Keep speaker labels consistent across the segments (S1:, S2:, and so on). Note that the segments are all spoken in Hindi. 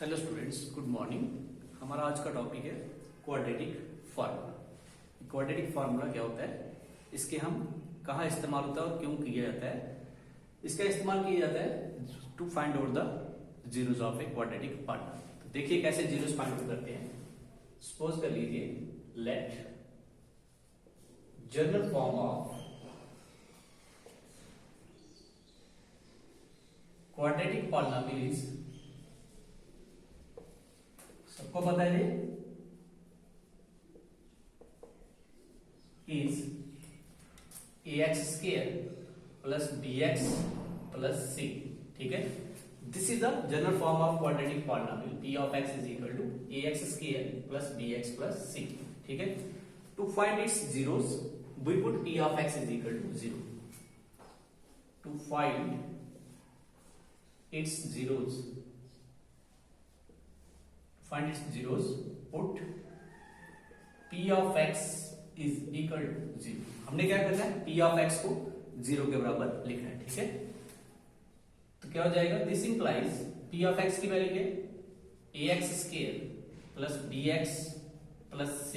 S1: Hello students, good morning. हमारा आज का टॉपिक है क्वाड्रेटिक फार्मूला। क्वाड्रेटिक फार्मूला क्या होता है, इसके हम कहाँ इस्तेमाल होता है और क्यों किया जाता है। इसका इस्तेमाल किया जाता है to find out the zeros of a quadratic formula. तो देखिए कैसे जीरोस फाइंड आउट करते हैं। सपोज कर लीजिए, let general form of quadratic polynomial is, सबको पता है is ax square plus bx plus c। ठीक है, this is the general form of quadratic polynomial p of x is equal to ax square plus bx plus c। ठीक है, to find its zeros we put p of x is equal to 0। To find its zeros, find its zeros, put p of x is equal to 0। हमने क्या करना है, p of x को 0 के बराबर लिखना है। ठीक है, तो क्या हो जाएगा, this implies p of x की वैल्यू क्या है, ax square plus bx plus c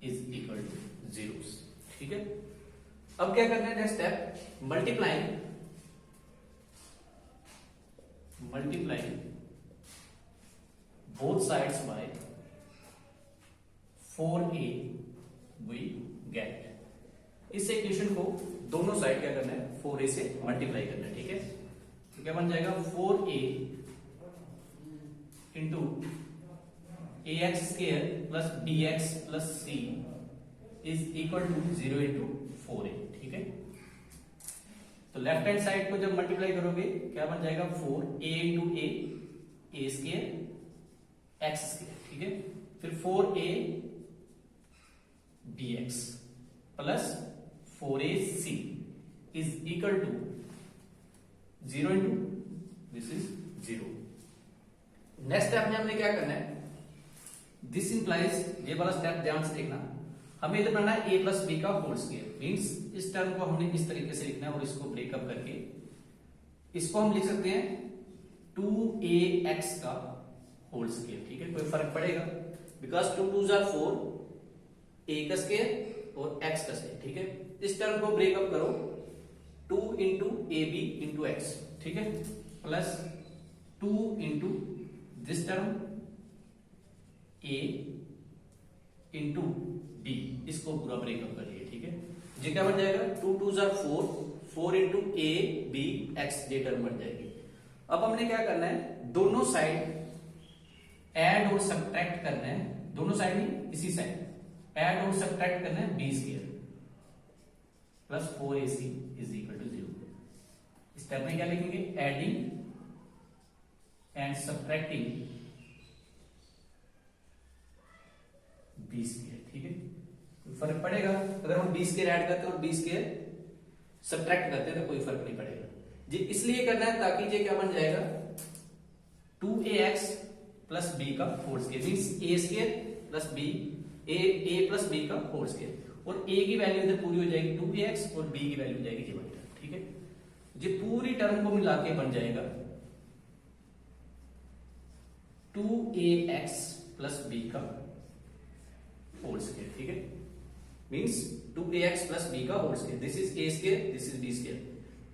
S1: is equal to 0। ठीक है, अब क्या करना है, next step, multiplying both sides by 4a we get। इस इक्वेशन को दोनों साइड क्या करना है, 4a से मल्टीप्लाई करना है। ठीक है, तो क्या बन जाएगा, 4a into ax square plus bx plus c is equal to 0 into 4a। ठीक है, तो लेफ्ट हैंड साइड को जब मल्टीप्लाई करोगे क्या बन जाएगा, 4a into a square x square. ठीक है, फिर 4a bx plus 4ac is equal to 0 into this is 0। Next step में हमने क्या करना है, दिस इंप्लाइज, ये वाला स्टेप ध्यान से देखना, हमें इधर बनाना है a प्लस बी का होल स्क्वायर। मीन्स इस टर्म को हमने इस तरीके से लिखना है और इसको ब्रेकअप करके इसको हम लिख सकते हैं 2ax का होल स्क्वायर। ठीक है, कोई फर्क पड़ेगा, बिकॉज 2 2 जार 4, a का स्क्वायर और x का स्क्वायर। ठीक है, इस टर्म को ब्रेकअप करो, 2 into A B into X. ठीक है, plus 2 into this term a into b, इसको पूरा ब्रेकअप करिए। ठीक है, ये क्या बन जाएगा, 2 2 जार 4, 4 इंटू ए बी एक्स, ये टर्म बन जाएगी। अब हमने क्या करना है, दोनों साइड ऐड और सब्ट्रैक्ट करना है, दोनों साइड नहीं इसी साइड ऐड और सब्ट्रैक्ट करना है, B square plus 4ac is equal to 0। Step में क्या लिखेंगे, adding and subtracting B square. ठीक है, कोई फर्क पड़ेगा, अगर हम बी स्क्वायर ऐड करते हैं और बी स्क्वायर सब्ट्रैक्ट करते हैं तो कोई फर्क नहीं पड़ेगा जी। इसलिए करना है ताकि ये क्या बन जाएगा, 2ax प्लस बी का whole square, means a square plus B, a plus B का होल स्क्वायर, और a की वैल्यू इधर पूरी हो जाएगी 2ax और b की वैल्यू हो जाएगी ये वाली टर्म। ठीक है, ये पूरी टर्म को मिला के बन जाएगा 2ax प्लस b का होल स्क्वायर। ठीक है, मींस 2ax प्लस b का whole square, this is a square, this is b square.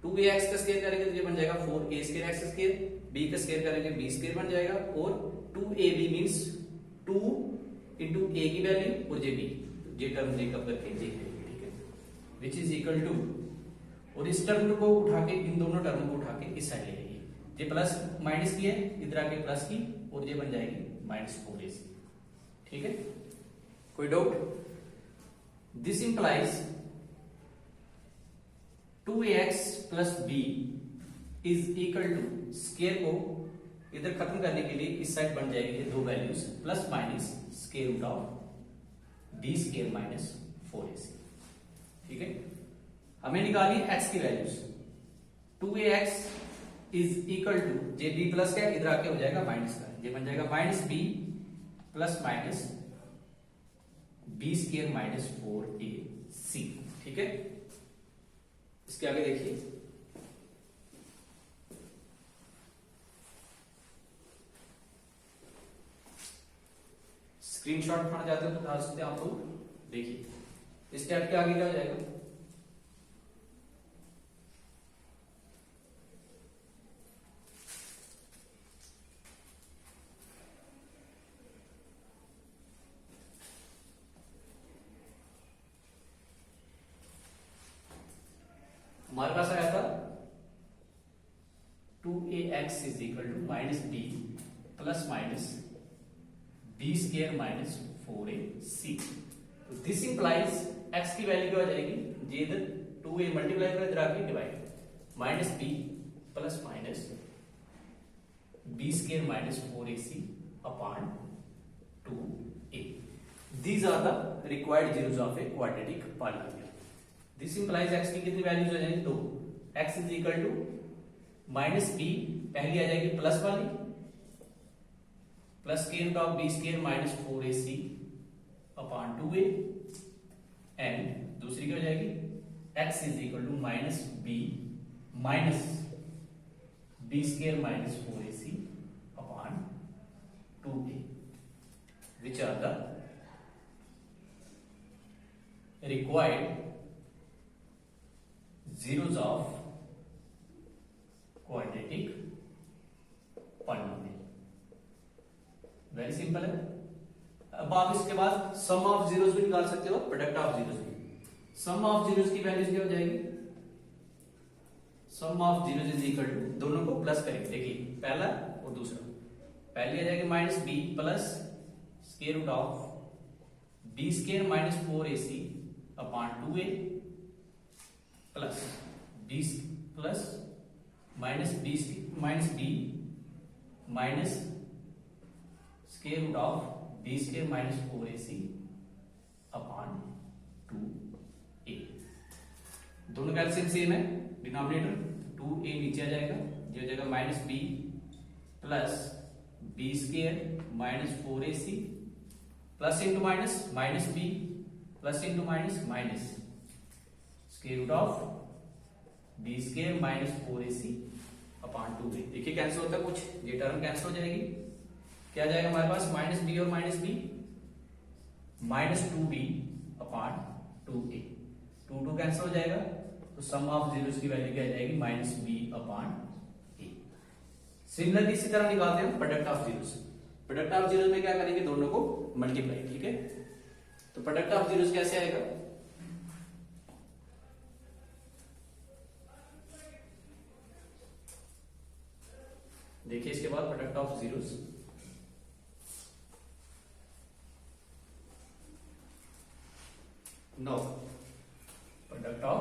S1: 2ax का स्क्वायर करेंगे तो ये बन जाएगा 4a square x square, b का स्क्वायर करेंगे b स्क्वायर बन जाएगा, और 2ab मींस 2 इंटू a की वैल्यू और b, ये टर्म ब्रेकअप करके देख लेंगे। ठीक है, विच इज इक्वल टू, और इस टर्म को उठा के, इन दोनों टर्म को उठा के इस साइड ले लेंगे, ये प्लस माइनस की है, इधर आके प्लस की, और ये बन जाएगी माइनस 4ac। ठीक है, कोई doubt, this implies 2ax plus b is equal to, square को इधर खत्म करने के लिए इस साइड बन जाएगी दो values, plus minus square root of b square minus 4ac। ठीक है, हमें निकाली x की values, 2ax is equal to, जे b प्लस का इधर आके हो जाएगा माइनस का, ये बन जाएगा minus b plus minus b square minus 4ac। ठीक है, इसके आगे देखिए, स्क्रीनशॉट उठाना चाहते हो तो उठा सकते हैं आप लोग। देखिए स्टेप के आगे क्या हो जाएगा, हमारे पास आया था 2ax is equal to minus B plus minus B square minus 4ac। तो दिस इंप्लाइज x की वैल्यू क्या हो जाएगी, ये इधर 2a मल्टीप्लाई कर इधर आके divide, minus B plus minus B square minus 4ac upon 2a। These are the required zeros of a quadratic polynomial. This implies x की कितनी वैल्यूज हो जाएंगी, 2। x is equal to minus B, पहली आ जाएगी प्लस वाली, plus square root of B square minus 4ac upon 2a, and दूसरी क्या हो जाएगी, x is equal to minus B square minus 4ac upon 2a, which are the required zeros of quadratic polynomial। Very simple है। अब आप इसके बाद सम ऑफ जीरोस भी निकाल सकते हो, प्रोडक्ट ऑफ जीरोस भी। सम ऑफ जीरोस की वैल्यूज क्या हो जाएगी, sum of zeros is equal to, दोनों को प्लस करेंगे, देखिए पहला और दूसरा। पहली आ जाएगी minus B plus square root of B square minus 4ac upon 2a plus B plus minus B minus square root of B square minus 4ac upon 2a। दोनों का एलसीएम सेम है, डिनोमिनेटर 2a नीचे आ जाएगा, ये हो जाएगा minus B plus B square minus 4ac plus into minus B plus into minus square root of B square minus 4ac upon 2a। देखिए कैंसिल होता है कुछ, ये टर्म कैंसिल हो जाएगी, क्या आ जाएगा हमारे पास, माइनस बी और minus B minus 2b upon 2a, 2 cancel हो जाएगा, तो सम ऑफ जीरोस की वैल्यू क्या आ जाएगी, minus B upon a। Similarly इसी तरह निकालते हैं product of zeros. Product of zeros में क्या करेंगे, दोनों को मल्टीप्लाई, ठीक है। तो प्रोडक्ट ऑफ जीरोस कैसे आएगा, देखिए इसके बाद product of zeros, no product of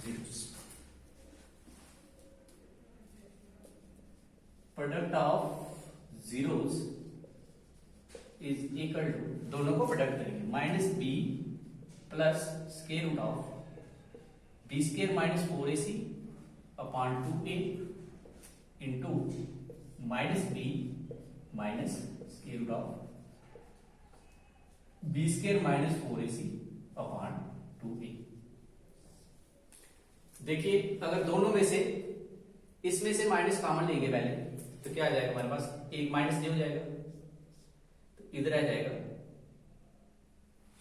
S1: zeros, product of zeros is equal to, दोनों को प्रोडक्ट करेंगे, minus B plus square root of B square minus 4ac upon 2a into minus B minus square root of B square minus 4ac upon 2a। देखिए अगर दोनों में से, इसमें से माइनस कॉमन लेंगे पहले, तो क्या आ जाएगा हमारे पास, एक माइनस ये हो जाएगा, तो इधर आ जाएगा।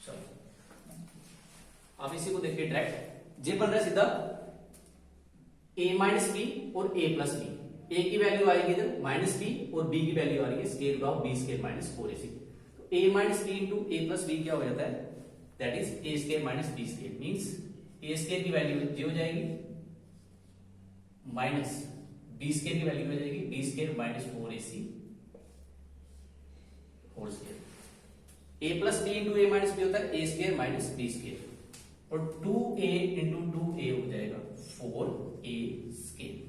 S1: चलो आप इसी को देखिए डायरेक्ट, ये बन रहा है सीधा a माइनस बी और a प्लस बी। a की वैल्यू आएगी इधर माइनस बी और b की वैल्यू आ रही है square root of B square minus 4ac। तो a minus B into a plus B क्या हो जाता है, that is a square minus b square, means a square की वैल्यू ये हो जाएगी माइनस b स्क्वायर की वैल्यू हो जाएगी b square minus 4ac whole square. a plus B into a minus B होता है a square minus b square, और 2a इंटू 2a हो जाएगा 4a स्क्वायर।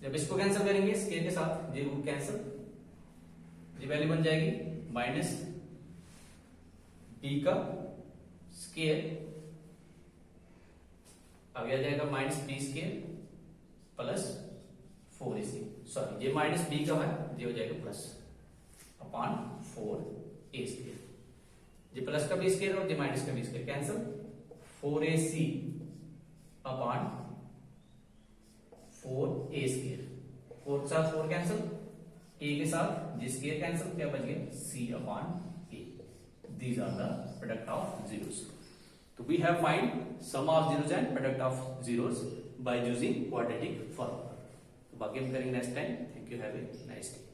S1: जब इसको कैंसिल करेंगे स्क्वायर के साथ, ये रूट कैंसिल, ये वैल्यू बन जाएगी माइनस बी का स्क्वायर, आगे आ जाएगा minus B square plus 4ac, sorry ये माइनस बी का है, ये हो जाएगा प्लस अपॉन 4a स्क्वायर, ये प्लस का बी स्क्वायर और ये माइनस का B square cancel, 4ac upon 4a square, 4 के साथ 4 कैंसिल, a के साथ जी स्क्वायर कैंसिल, क्या बच गया c upon a। these are the product of zeros. So we have find sum of zeros and product of zeros by using quadratic formula. तो बाकी हम करेंगे next time. Thank you. Have a nice day.